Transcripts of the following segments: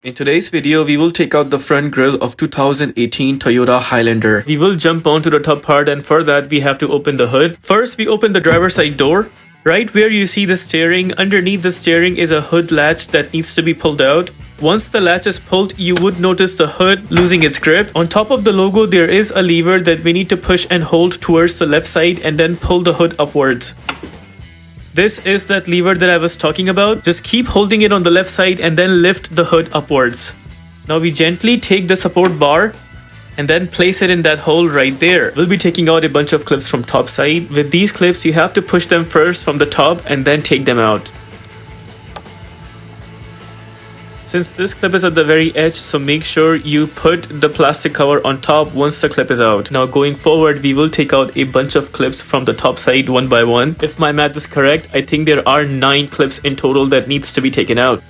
In today's video, we will take out the front grille of 2018 Toyota Highlander. We will jump onto the top part, and for that we have to open the hood. First, we open the driver's side door. Right where you see the steering, underneath the steering is a hood latch that needs to be pulled out. Once the latch is pulled, you would notice the hood losing its grip. On top of the logo, there is a lever that we need to push and hold towards the left side and then pull the hood upwards. This is that lever that I was talking about. Just keep holding it on the left side and then lift the hood upwards. Now we gently take the support bar and then place it in that hole right there. We'll be taking out a bunch of clips from top side. With these clips, you have to push them first from the top and then take them out. Since this clip is at the very edge, so make sure you put the plastic cover on top once the clip is out. Now going forward, we will take out a bunch of clips from the top side one by one. If my math is correct, I think there are 9 clips in total that needs to be taken out.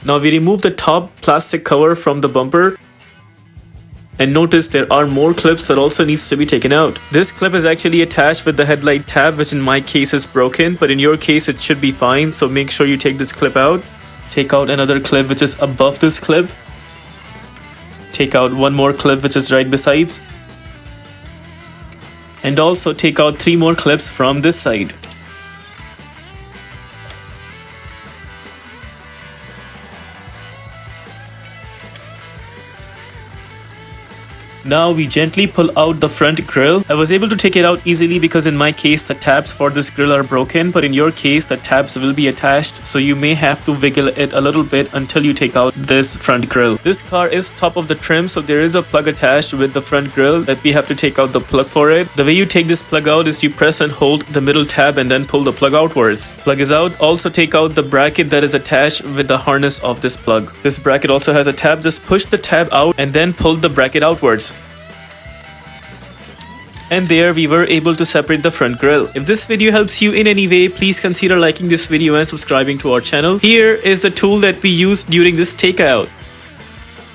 Now we remove the top plastic cover from the bumper, and notice there are more clips that also needs to be taken out. This clip is actually attached with the headlight tab, which in my case is broken, but in your case it should be fine, so make sure you take this clip out. Take out another clip which is above this clip. Take out one more clip which is right besides. And also take out 3 more clips from this side. Now we gently pull out the front grille. I was able to take it out easily because in my case the tabs for this grille are broken, but in your case the tabs will be attached, so you may have to wiggle it a little bit until you take out this front grille. This car is top of the trim, so there is a plug attached with the front grille that we have to take out the plug for it. The way you take this plug out is you press and hold the middle tab and then pull the plug outwards. Plug is out. Also take out the bracket that is attached with the harness of this plug. This bracket also has a tab. Just push the tab out and then pull the bracket outwards. And there we were able to separate the front grille. If this video helps you in any way, please consider liking this video and subscribing to our channel. Here is the tool that we used during this takeout.